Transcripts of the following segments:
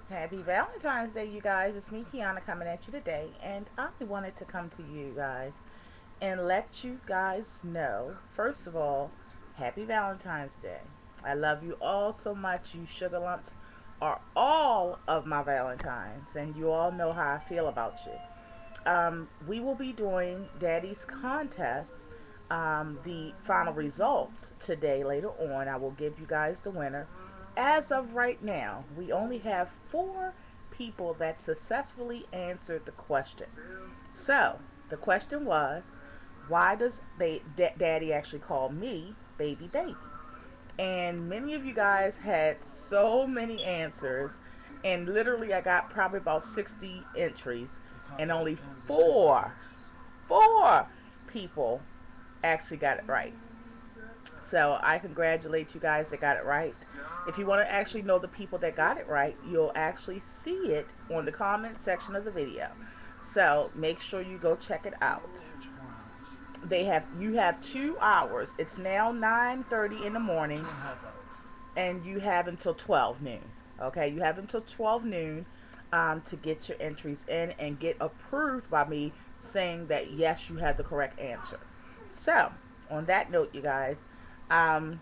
Happy Valentine's Day, you guys. It's me, Kianna, coming at you today. And I wanted to come to you guys and let you guys know, first of all, happy Valentine's Day. I love you all so much. You sugar lumps are all of my Valentines, and you all know how I feel about you. We will be doing Daddy's contest, the final results today later on. I will give you guys the winner. As of right now, we only have four people that successfully answered the question. So, the question was, why does Daddy actually call me baby baby? And many of you guys had so many answers, and literally I got probably about 60 entries, and only four people actually got it right. So I congratulate you guys that got it right. If you want to actually know the people that got it right, you'll actually see it on the comment section of the video. So make sure you go check it out. You have 2 hours. It's now 9:30 in the morning, and you have until 12 noon. Okay, you have until 12 noon to get your entries in and get approved by me saying that yes, you have the correct answer. So on that note, you guys, um,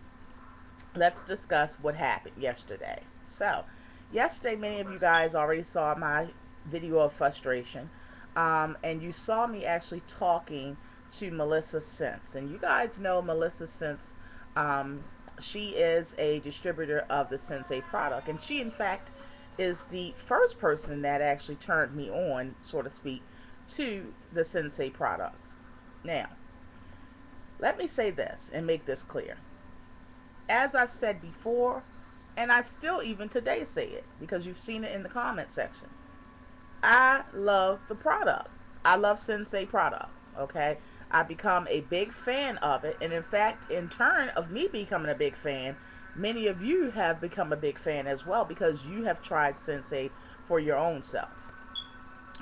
let's discuss what happened yesterday. So, yesterday, many of you guys already saw my video of frustration, and you saw me actually talking to Melissa Scents. And you guys know Melissa Scents, um, she is a distributor of the Scentsy product, and she, in fact, is the first person that actually turned me on, so to speak, to the Scentsy products. Now, let me say this and make this clear. As I've said before, and I still even today say it because you've seen it in the comment section, I love the product. I love Sensei product. Okay, I become a big fan of it, and in fact, in turn of me becoming a big fan, many of you have become a big fan as well because you have tried Sensei for your own self.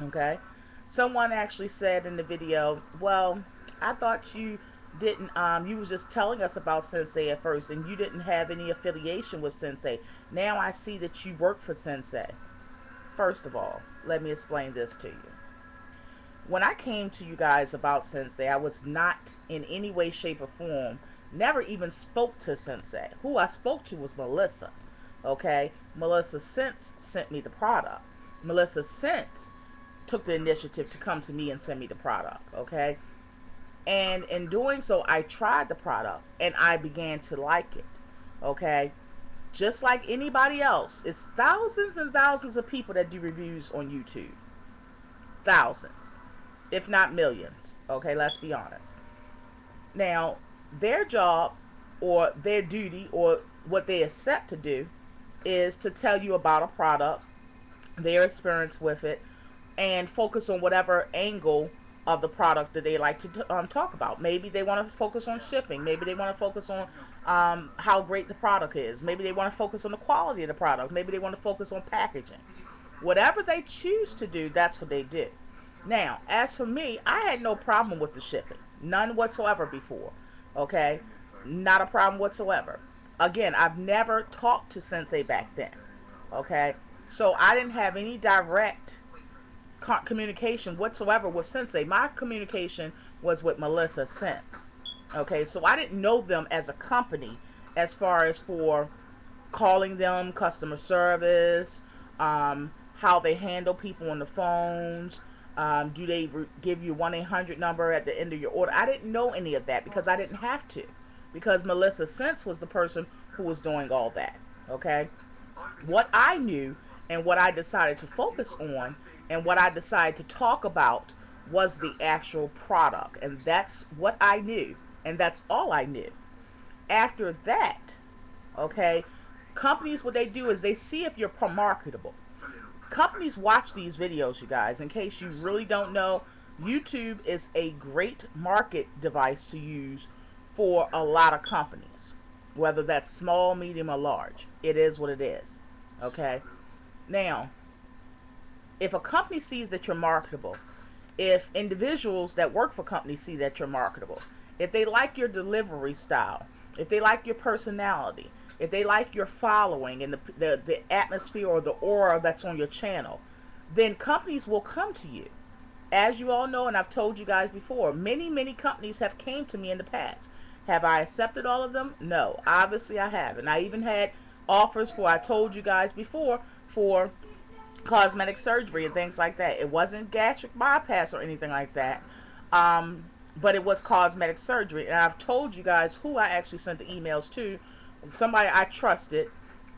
Okay, someone actually said in the video, well, I thought you didn't you was just telling us about Sensei at first and you didn't have any affiliation with Sensei. Now I see that you work for Sensei. First of all, let me explain this to you. When I came to you guys about Sensei, I was not in any way, shape, or form, never even spoke to Sensei. Who I spoke to was Melissa. Okay, Melissa Scents sent me the product. Melissa Scents took the initiative to come to me and send me the product. Okay, and in doing so, I tried the product and I began to like it. Okay, just like anybody else, it's thousands and thousands of people that do reviews on YouTube. Thousands, if not millions. Okay, let's be honest. Now, their job or their duty or what they accept to do is to tell you about a product, their experience with it, and focus on whatever angle of the product that they like to talk about. Maybe they want to focus on shipping. Maybe they want to focus on how great the product is. Maybe they want to focus on the quality of the product. Maybe they want to focus on packaging. Whatever they choose to do, that's what they do. Now, as for me, I had no problem with the shipping. None whatsoever before. Okay? Not a problem whatsoever. Again, I've never talked to Sensei back then. Okay? So I didn't have any direct communication whatsoever with Sensei. My communication was with Melissa Scents. Okay, so I didn't know them as a company as far as for calling them, customer service, how they handle people on the phones, do they give you 1-800 number at the end of your order. I didn't know any of that because I didn't have to, because Melissa Scents was the person who was doing all that. Okay, what I knew and what I decided to focus on and what I decided to talk about was the actual product. And that's what I knew. And that's all I knew. After that, okay, companies, what they do is they see if you're marketable. Companies watch these videos, you guys. In case you really don't know, YouTube is a great market device to use for a lot of companies. Whether that's small, medium, or large. It is what it is. Okay? Now, if a company sees that you're marketable, if individuals that work for companies see that you're marketable, if they like your delivery style, if they like your personality, if they like your following and the atmosphere or the aura that's on your channel, then companies will come to you. As you all know, and I've told you guys before, many companies have came to me in the past. Have I accepted all of them? No, obviously I haven't. I even had offers for, I told you guys before, for cosmetic surgery and things like that. It wasn't gastric bypass or anything like that, but it was cosmetic surgery. And I've told you guys who I actually sent the emails to, somebody I trusted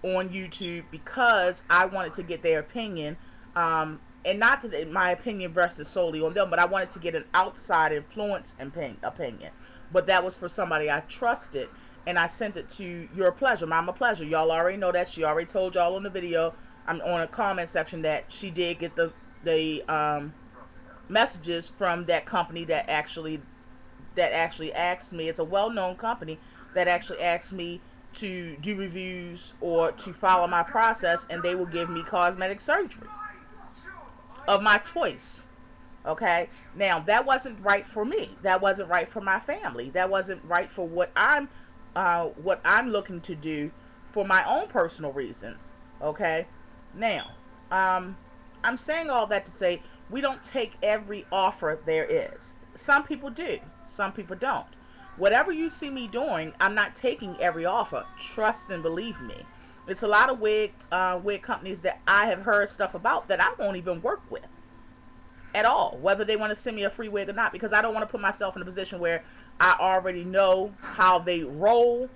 on YouTube, because I wanted to get their opinion, and not that my opinion versus solely on them, but I wanted to get an outside influence opinion. But that was for somebody I trusted, and I sent it to Your Pleasure, Mama Pleasure. Y'all already know that. She already told y'all on the video, I'm on a comment section, that she did get the messages from that company that actually asked me. It's a well-known company that actually asked me to do reviews or to follow my process, and they will give me cosmetic surgery of my choice. Okay, now that wasn't right for me. That wasn't right for my family. That wasn't right for what I'm looking to do for my own personal reasons. Okay, now I'm saying all that to say we don't take every offer there is. Some people do, some people don't. Whatever you see me doing, I'm not taking every offer. Trust and believe me. It's a lot of wig companies that I have heard stuff about that I won't even work with at all, whether they want to send me a free wig or not, because I don't want to put myself in a position where I already know how they roll.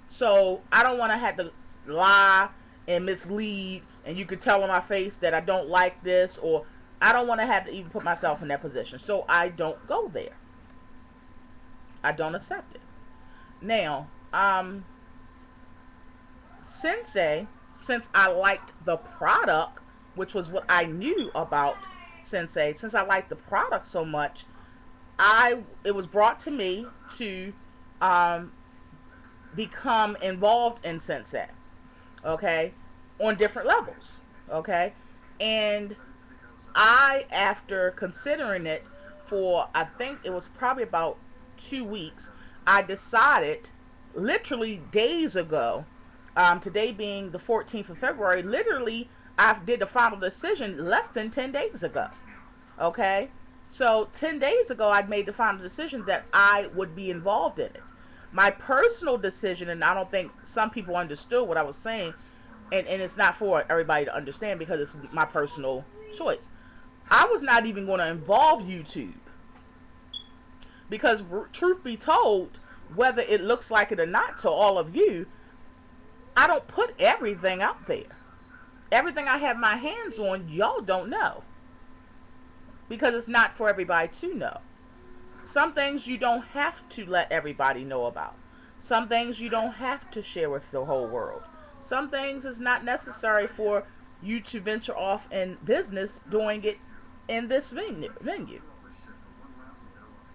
So I don't want to have to lie and mislead, and you could tell on my face that I don't like this, or I don't want to have to even put myself in that position. So I don't go there. I don't accept it. Now, Scentsy, since I liked the product, which was what I knew about Scentsy, since I liked the product so much, it was brought to me to become involved in Scentsy, okay, on different levels, okay, and after considering it for, I think it was probably about 2 weeks, I decided literally days ago, today being the 14th of February, literally I did the final decision less than 10 days ago. Okay, so 10 days ago I made the final decision that I would be involved in it. My personal decision, and I don't think some people understood what I was saying, and it's not for everybody to understand because it's my personal choice. I was not even going to involve YouTube, because truth be told, whether it looks like it or not to all of you, I don't put everything out there. Everything I have my hands on, y'all don't know, because it's not for everybody to know. Some things you don't have to let everybody know about. Some things you don't have to share with the whole world. Some things is not necessary for you to venture off in business doing it in this venue.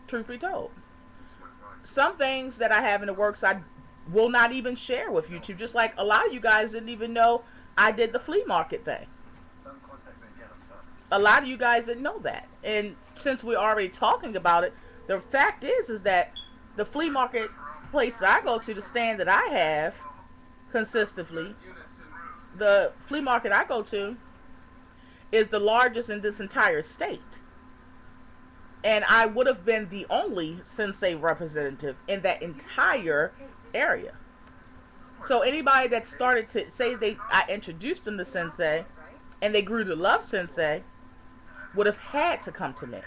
Truth be told, some things that I have in the works I will not even share with YouTube. Just like a lot of you guys didn't even know I did the flea market thing. A lot of you guys didn't know that. And since we're already talking about it, the fact is that the flea market place I go to, the stand that I have consistently, the flea market I go to is the largest in this entire state. And I would have been the only Scentsy representative in that entire area. So anybody that started to say I introduced them to Scentsy and they grew to love Scentsy would have had to come to me.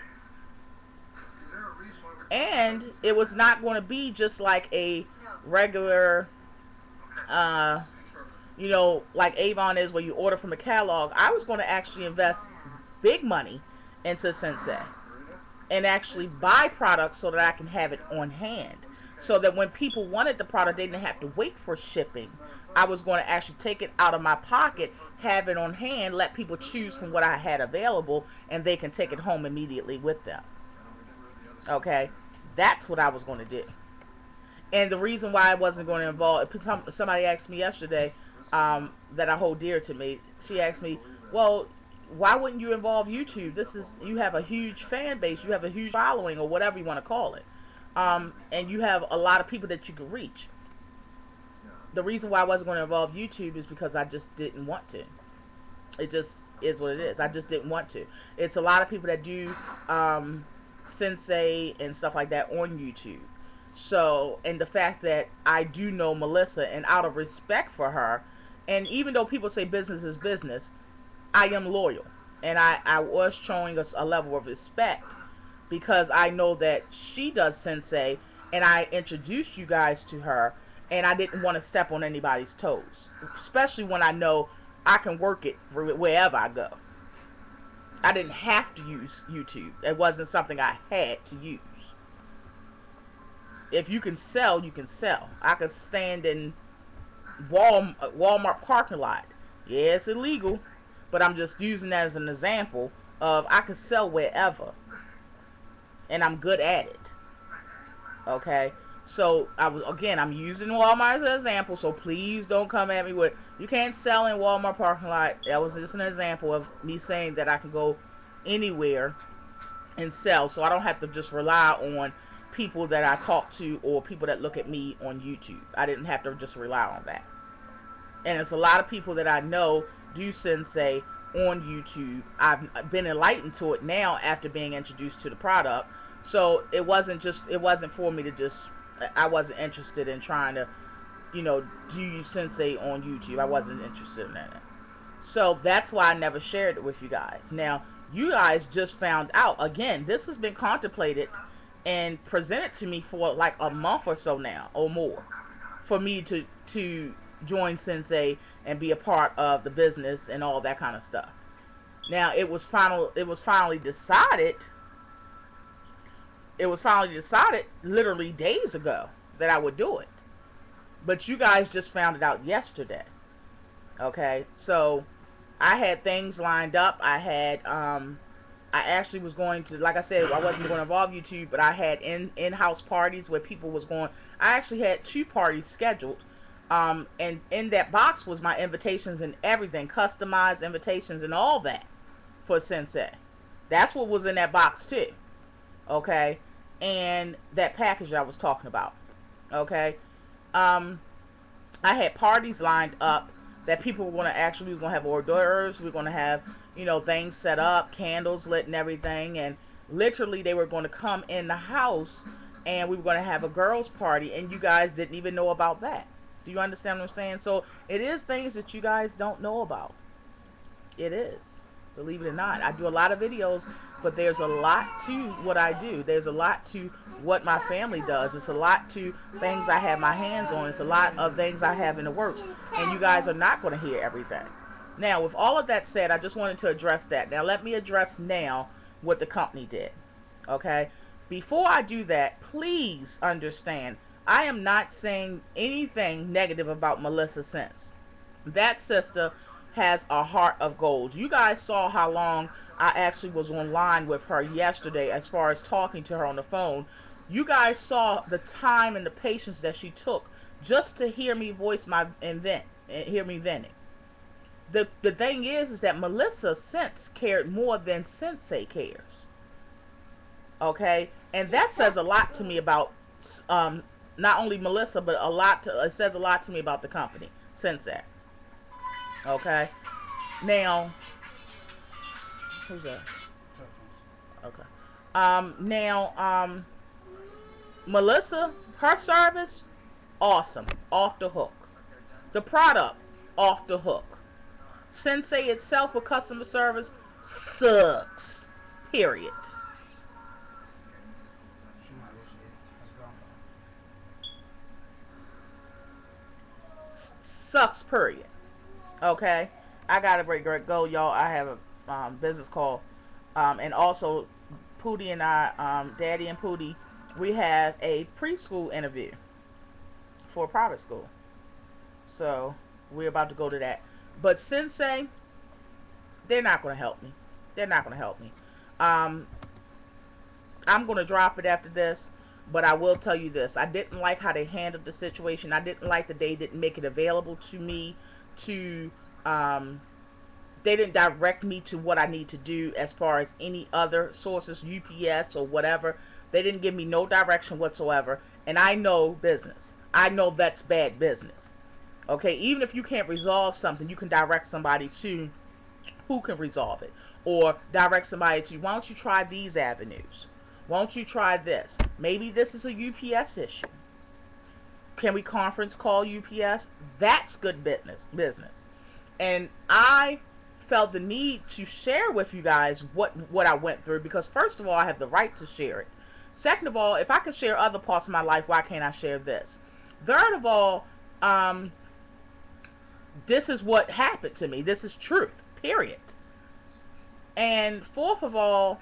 And it was not going to be just like a regular, like Avon is, where you order from a catalog. I was going to actually invest big money into Scentsy and actually buy products so that I can have it on hand, so that when people wanted the product, they didn't have to wait for shipping. I was going to actually take it out of my pocket, have it on hand, let people choose from what I had available, and they can take it home immediately with them. Okay, that's what I was going to do. And the reason why I wasn't going to involve, somebody asked me yesterday, that I hold dear to me. She asked me, well, why wouldn't you involve YouTube? You have a huge fan base, you have a huge following, or whatever you want to call it, and you have a lot of people that you could reach. The reason why I wasn't going to involve YouTube is because I just didn't want to. It just is what it is. I just didn't want to. It's a lot of people that do Sensei and stuff like that on YouTube. So, and the fact that I do know Melissa, and out of respect for her, and even though people say business is business, I am loyal. And I was showing us a level of respect because I know that she does Sensei, and I introduced you guys to her, and I didn't want to step on anybody's toes, especially when I know I can work it wherever I go. I didn't have to use YouTube. It wasn't something I had to use. If you can sell, you can sell. I could stand in Walmart parking lot. Yeah, it's illegal, but I'm just using that as an example of I can sell wherever, and I'm good at it. Okay, so I'm using Walmart as an example. So please don't come at me with you can't sell in Walmart parking lot. That was just an example of me saying that I can go anywhere and sell, so I don't have to just rely on people that I talk to or people that look at me on YouTube. I didn't have to just rely on that. And it's a lot of people that I know do Sensei on YouTube. I've been enlightened to it now after being introduced to the product. So it wasn't for me to just, I wasn't interested in trying to, do Sensei on YouTube. I wasn't interested in that. So that's why I never shared it with you guys. Now, you guys just found out. Again, this has been contemplated and presented to me for like a month or so now, or more, for me to join Sensei and be a part of the business and all that kind of stuff. Now, it was finally decided. It was finally decided literally days ago that I would do it. But you guys just found it out yesterday. Okay? So I had things lined up. I actually was going to, like I said, I wasn't going to involve YouTube, but I had in-house parties where people was going. I actually had 2 parties scheduled. And in that box was my invitations and everything, customized invitations and all that for Sensei. That's what was in that box too. Okay? And that package I was talking about. Okay? I had parties lined up that people were going to we were going to have hors d'oeuvres, we were going to have, things set up, candles lit and everything, and literally they were going to come in the house and we were going to have a girls' party, and you guys didn't even know about that. Do you understand what I'm saying? So it is things that you guys don't know about. It is. Believe it or not. I do a lot of videos, but there's a lot to what I do. There's a lot to what my family does. It's a lot to things I have my hands on. It's a lot of things I have in the works. And you guys are not going to hear everything. Now, with all of that said, I just wanted to address that. Now, let me address now what the company did. Okay? Before I do that, please understand, I am not saying anything negative about Melissa Scents. That sister has a heart of gold. You guys saw how long I actually was online with her yesterday as far as talking to her on the phone. You guys saw the time and the patience that she took just to hear me voice my hear me venting. The thing is that Melissa Scents cared more than Sensei cares. Okay? And that says a lot to me about not only Melissa, but it says a lot to me about the company, Sensei. Okay? Now, who's that? Okay. Melissa, her service, awesome. Off the hook. The product, off the hook. Sensei itself with customer service sucks. Period. Sucks, period. Okay? I gotta go, y'all. I have a business call. And also, Pootie and I, Daddy and Pootie, we have a preschool interview for a private school. So, we're about to go to that. But Sensei, they're not going to help me. They're not going to help me. I'm going to drop it after this. But I will tell you this. I didn't like how they handled the situation. I didn't like that they didn't make it available to me to... they didn't direct me to what I need to do as far as any other sources, UPS or whatever. They didn't give me no direction whatsoever. And I know business. I know that's bad business. Okay, even if you can't resolve something, you can direct somebody to who can resolve it, or direct somebody to, why don't you try these avenues? Why don't you try this? Maybe this is a UPS issue. Can we conference call UPS? That's good business. And I felt the need to share with you guys what I went through, because first of all, I have the right to share it. Second of all, if I can share other parts of my life, why can't I share this? Third of all, this is what happened to me. This is truth, period. And fourth of all,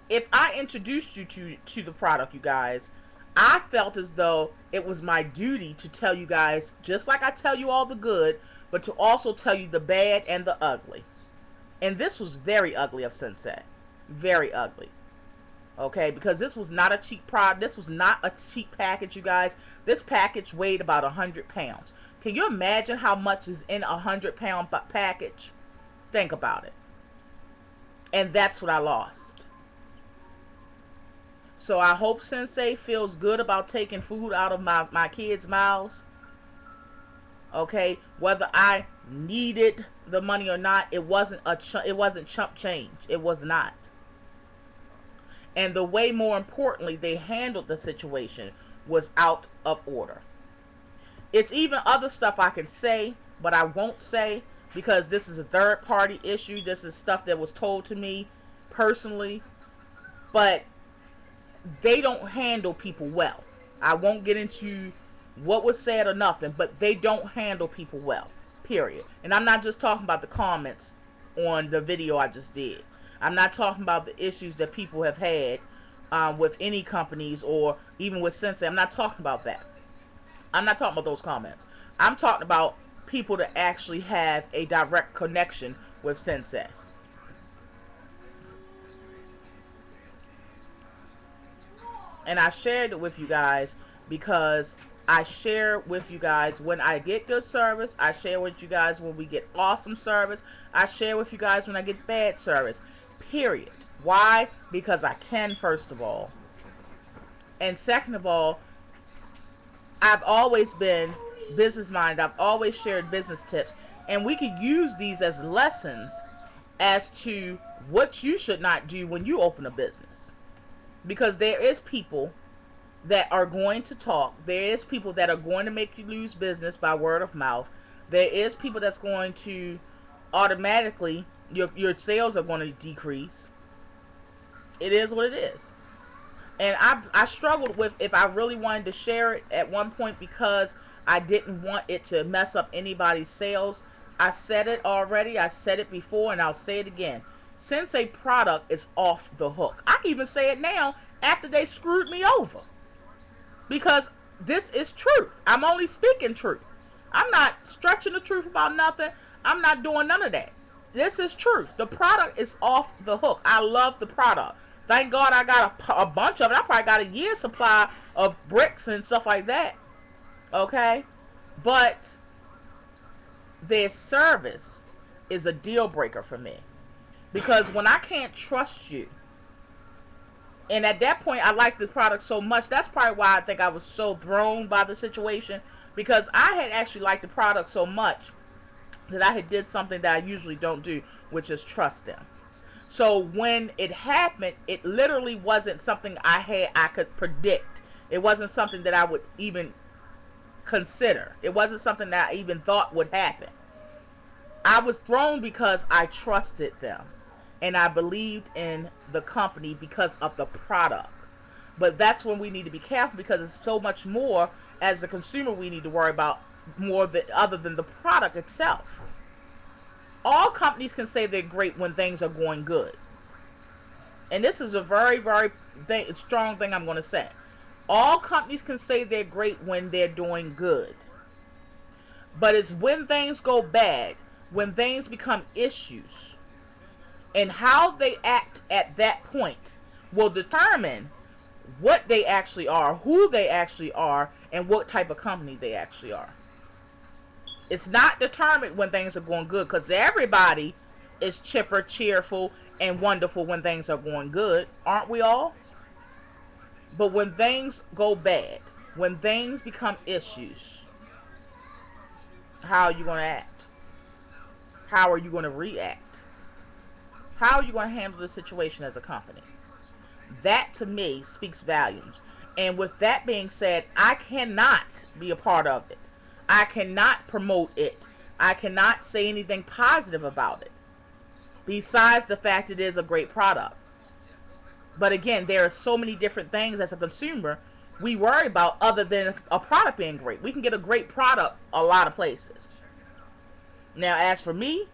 if I introduced you to the product, you guys, I felt as though it was my duty to tell you guys, just like I tell you all the good, but to also tell you the bad and the ugly. And this was very ugly of Scentsy. Very ugly. Okay, because this was not a cheap product. This was not a cheap package, you guys. This package weighed about 100 pounds. Can you imagine how much is in a 100-pound package? Think about it. And that's what I lost. So I hope Sensei feels good about taking food out of my kids' mouths. Okay, whether I needed the money or not, it wasn't chump change. It was not. And the way, more importantly, they handled the situation was out of order. It's even other stuff I can say, but I won't say, because this is a third-party issue. This is stuff that was told to me personally. But they don't handle people well. I won't get into what was said or nothing, but they don't handle people well, period. And I'm not just talking about the comments on the video I just did. I'm not talking about the issues that people have had with any companies or even with Sensei. I'm not talking about that. I'm not talking about those comments. I'm talking about people that actually have a direct connection with Sensei. And I shared it with you guys because I share with you guys when I get good service. I share with you guys when we get awesome service. I share with you guys when I get bad service. Period. Why? Because I can, first of all. And second of all, I've always been business minded. I've always shared business tips. And we could use these as lessons as to what you should not do when you open a business. Because there is people that are going to talk. There is people that are going to make you lose business by word of mouth. There is people that's going to automatically, your sales are going to decrease. It is what it is. And I struggled with if I really wanted to share it at one point, because I didn't want it to mess up anybody's sales. I said it already. I said it before, and I'll say it again. Sensei product is off the hook. I can even say it now after they screwed me over. Because this is truth. I'm only speaking truth. I'm not stretching the truth about nothing. I'm not doing none of that. This is truth. The product is off the hook. I love the product. Thank God I got a bunch of it. I probably got a year's supply of bricks and stuff like that. Okay? But their service is a deal breaker for me. Because when I can't trust you, and at that point I liked the product so much, that's probably why I think I was so thrown by the situation, because I had actually liked the product so much that I had did something that I usually don't do, which is trust them. So when it happened, it literally wasn't something I could predict. It wasn't something that I would even consider. It wasn't something that I even thought would happen. I was thrown because I trusted them. And I believed in the company because of the product. But that's when we need to be careful, because it's so much more as a consumer we need to worry about more other than the product itself. All companies can say they're great when things are going good. And this is a very, very strong thing I'm going to say. All companies can say they're great when they're doing good. But it's when things go bad, when things become issues, and how they act at that point will determine what they actually are, who they actually are, and what type of company they actually are. It's not determined when things are going good, because everybody is chipper, cheerful, and wonderful when things are going good. Aren't we all? But when things go bad, when things become issues, How are you going to act? How are you going to react? How are you going to handle the situation as a company? That to me speaks volumes. And with that being said, I cannot be a part of it. I cannot promote it. I cannot say anything positive about it. Besides the fact it is a great product. But again, there are so many different things as a consumer we worry about other than a product being great. We can get a great product a lot of places. Now, as for me,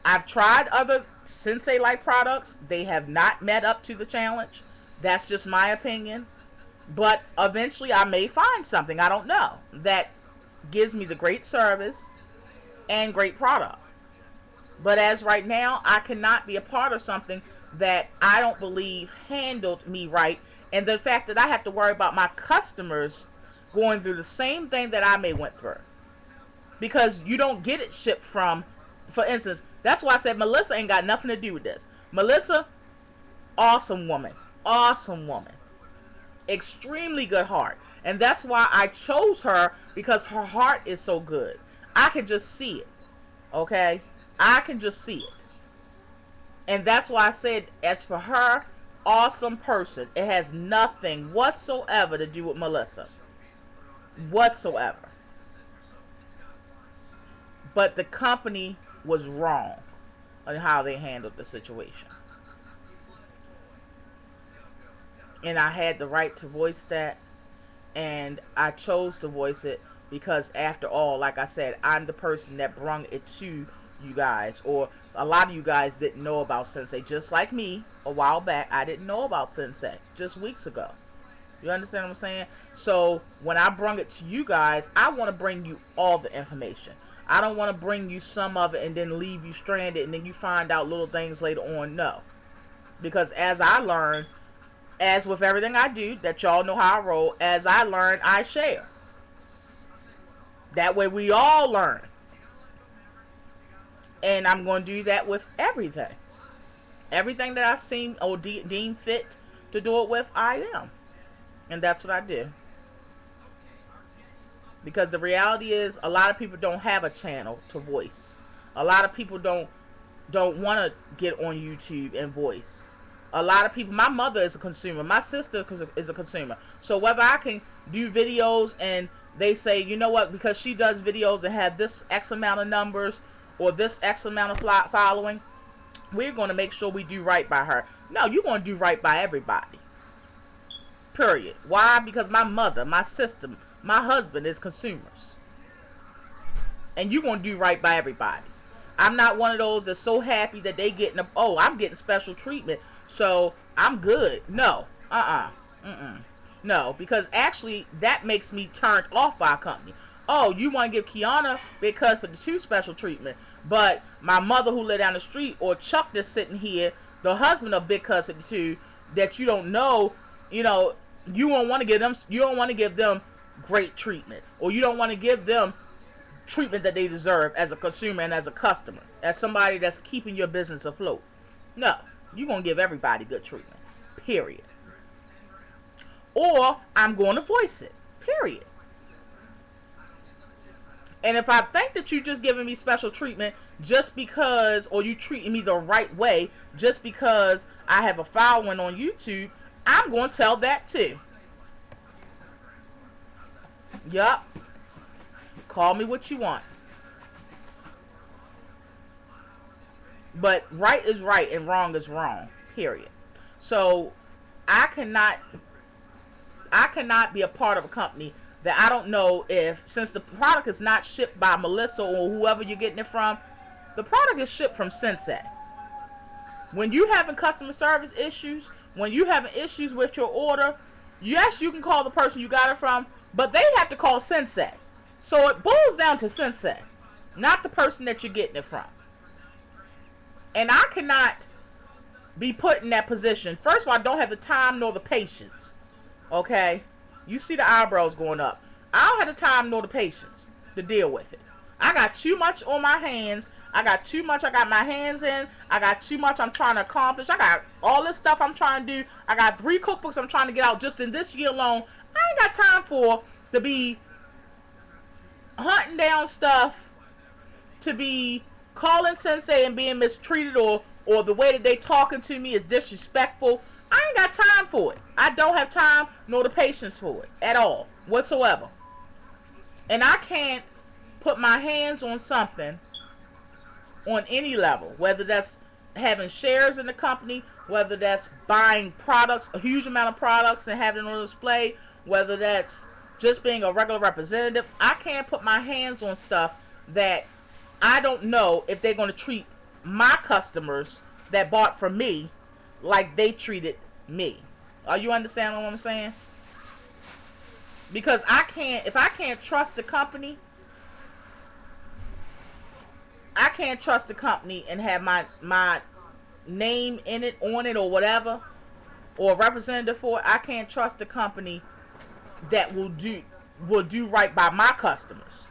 I've tried other Sensei-like products. They have not met up to the challenge. That's just my opinion. But eventually I may find something, I don't know, that gives me the great service and great product. But as right now, I cannot be a part of something that I don't believe handled me right. And the fact that I have to worry about my customers going through the same thing that I may went through. Because you don't get it shipped from, for instance, that's why I said Melissa ain't got nothing to do with this. Melissa, awesome woman. Awesome woman. Extremely good heart. And that's why I chose her, because her heart is so good. I can just see it. Okay? I can just see it. And that's why I said, as for her, awesome person. It has nothing whatsoever to do with Melissa. Whatsoever. But the company was wrong on how they handled the situation. And I had the right to voice that. And I chose to voice it because, after all, like I said, I'm the person that brung it to you guys. Or a lot of you guys didn't know about Sensei. Just like me, a while back, I didn't know about Sensei just weeks ago. You understand what I'm saying? So when I brung it to you guys, I want to bring you all the information. I don't want to bring you some of it and then leave you stranded and then you find out little things later on. No. Because as I learn, as with everything I do, that y'all know how I roll, as I learn, I share. That way we all learn. And I'm going to do that with everything. Everything that I've seen or deemed fit to do it with, I am. And that's what I do. Because the reality is, a lot of people don't have a channel to voice. A lot of people don't want to get on YouTube and voice. A lot of people, my mother is a consumer. My sister is a consumer. So whether I can do videos and they say, you know what, because she does videos that have this X amount of numbers or this X amount of following, we're going to make sure we do right by her. No, you're going to do right by everybody. Period. Why? Because my mother, my sister, my husband is consumers. And you're going to do right by everybody. I'm not one of those that's so happy that they getting a, oh, I'm getting special treatment, so I'm good. No. No, because actually that makes me turned off by a company. Oh, you want to give Kianna big cuts for the 2 special treatment, but my mother who live down the street, or Chuck that's sitting here, the husband of big cuts for the 2, that you don't know, you don't want to give them, great treatment, or you don't want to give them treatment that they deserve as a consumer and as a customer, as somebody that's keeping your business afloat. No, you're going to give everybody good treatment. Period. Or I'm going to voice it. Period. And if I think that you're just giving me special treatment just because, or you treating me the right way just because I have a following on YouTube, I'm going to tell that too. Yup. Call me what you want. But right is right and wrong is wrong. Period. So I cannot be a part of a company that I don't know if, since the product is not shipped by Melissa or whoever you're getting it from, the product is shipped from Sensei. When you having customer service issues, when you having issues with your order, yes, you can call the person you got it from, but they have to call Sensei. So it boils down to Sensei, not the person that you're getting it from. And I cannot be put in that position. First of all, I don't have the time nor the patience. Okay? You see the eyebrows going up. I don't have the time nor the patience to deal with it. I got too much on my hands. I got too much I got my hands in. I got too much I'm trying to accomplish. I got all this stuff I'm trying to do. I got 3 cookbooks I'm trying to get out just in this year alone. I ain't got time to be hunting down stuff to be calling Sensei and being mistreated, or the way that they talking to me is disrespectful. I ain't got time for it. I don't have time nor the patience for it at all whatsoever. And I can't put my hands on something on any level, whether that's having shares in the company, whether that's buying products, a huge amount of products and having it on display, whether that's just being a regular representative. I can't put my hands on stuff that I don't know if they're going to treat my customers that bought from me like they treated me. Are you understand what I'm saying? Because if I can't trust the company, I can't trust the company and have my name in it, on it, or whatever, or a representative for it. I can't trust the company that will do right by my customers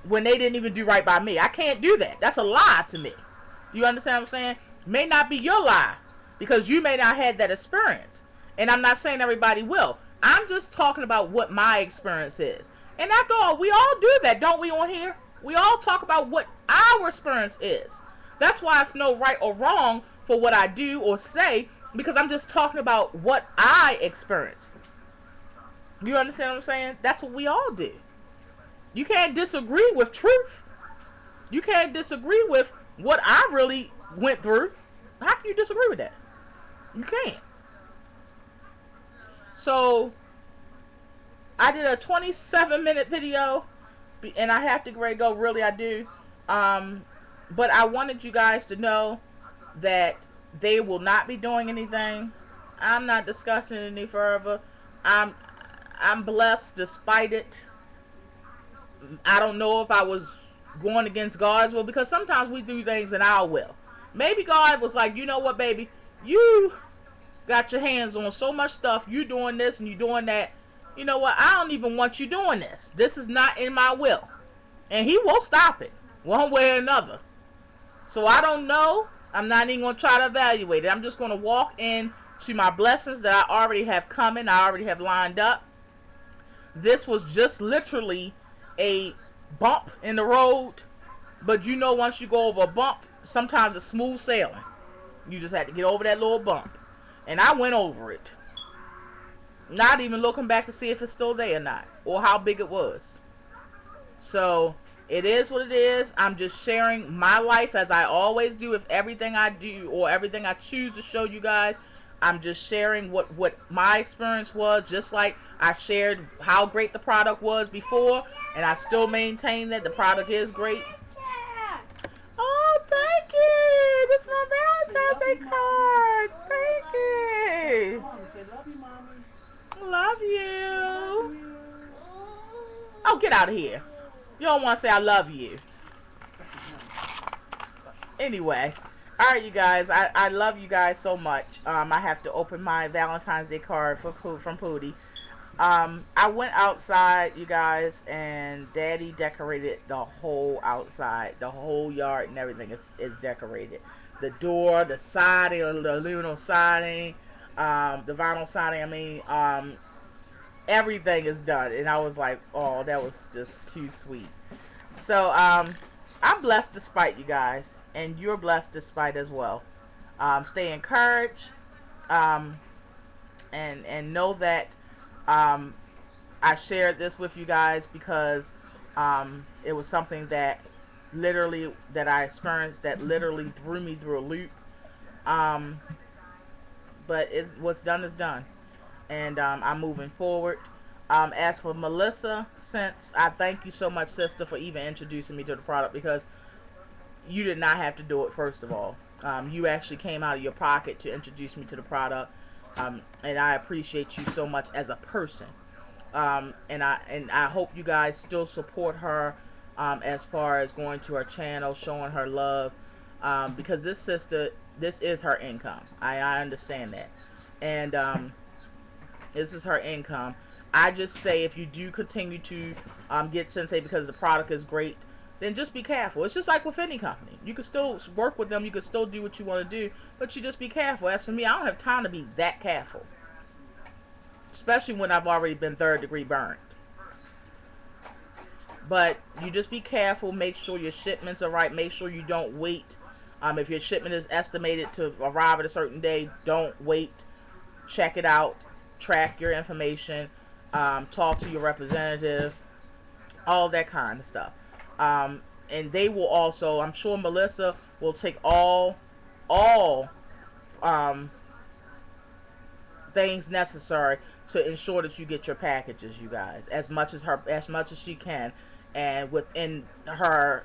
when they didn't even do right by me. I can't do that. That's a lie to me. You understand what I'm saying? May not be your lie, because you may not have that experience. And I'm not saying everybody will. I'm just talking about what my experience is. And after all, we all do that, don't we, on here? We all talk about what our experience is. That's why it's no right or wrong for what I do or say, because I'm just talking about what I experience. You understand what I'm saying? That's what we all do. You can't disagree with truth. You can't disagree with what I really went through. How can you disagree with that? You can't. So, I did a 27-minute video, and I have to go, really I do. But I wanted you guys to know that they will not be doing anything. I'm not discussing it any further. I'm blessed despite it. I don't know if I was going against God's will, because sometimes we do things in our will. Maybe God was like, you know what, baby, you got your hands on so much stuff. You doing this and you doing that. You know what? I don't even want you doing this. This is not in my will. And he will stop it one way or another. So I don't know. I'm not even going to try to evaluate it. I'm just going to walk into my blessings that I already have coming. I already have lined up. This was just literally a bump in the road. But you know, once you go over a bump, sometimes it's smooth sailing. You just had to get over that little bump. And I went over it. Not even looking back to see if it's still there or not, or how big it was. So, it is what it is. I'm just sharing my life as I always do with everything I do, or everything I choose to show you guys. I'm just sharing what my experience was, just like I shared how great the product was before, and I still maintain that the product is great. Oh, thank you! This is my Valentine's Day card! Thank you! Love you! Oh, get out of here. You don't want to say I love you. Anyway. Alright, you guys. I love you guys so much. I have to open my Valentine's Day card from Pootie. I went outside, you guys, and Daddy decorated the whole outside. The whole yard and everything is decorated. The door, the siding, the aluminum siding, the vinyl siding, everything is done. And I was like, oh, that was just too sweet. So, I'm blessed despite, you guys, and you're blessed despite as well. Stay encouraged, and know that I shared this with you guys because it was something that I experienced that literally threw me through a loop. But what's done is done, and I'm moving forward. As for Melissa, I thank you so much, sister, for even introducing me to the product, because you did not have to do it, first of all. You actually came out of your pocket to introduce me to the product, and I appreciate you so much as a person. And I hope you guys still support her as far as going to her channel, showing her love, because this sister, this is her income. I understand that, and this is her income. I just say, if you do continue to get Sensei because the product is great, then just be careful. It's just like with any company. You can still work with them. You can still do what you want to do, but you just be careful. As for me, I don't have time to be that careful, especially when I've already been third-degree burned. But you just be careful. Make sure your shipments are right. Make sure you don't wait. If your shipment is estimated to arrive at a certain day, don't wait. Check it out. Track your information. Talk to your representative. All that kind of stuff. And they will also, I'm sure Melissa will take all um, things necessary to ensure that you get your packages, you guys, as much as she can, and within her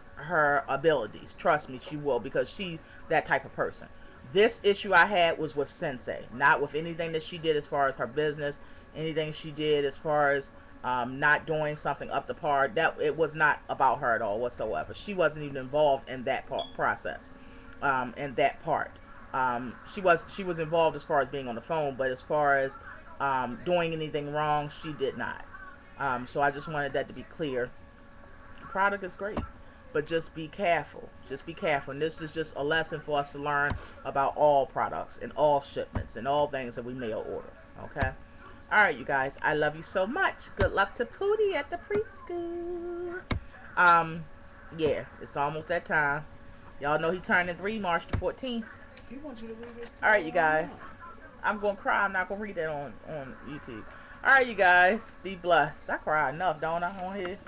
abilities. Trust me, she will, because she's that type of person. This issue I had was with Sensei, not with anything that she did as far as her business, anything she did as far as not doing something up to par. That it was not about her at all whatsoever. She wasn't even involved in that process, in that part. She was involved as far as being on the phone, but as far as doing anything wrong, she did not. So I just wanted that to be clear. The product is great, but just be careful. Just be careful. And this is just a lesson for us to learn about all products and all shipments and all things that we mail order. Okay? Alright, you guys. I love you so much. Good luck to Pootie at the preschool. Yeah, it's almost that time. Y'all know he turned in 3 March the 14th. He wants you to read it. Alright, you guys. I'm going to cry. I'm not going to read that on YouTube. Alright, you guys. Be blessed. I cry enough, don't I, on here?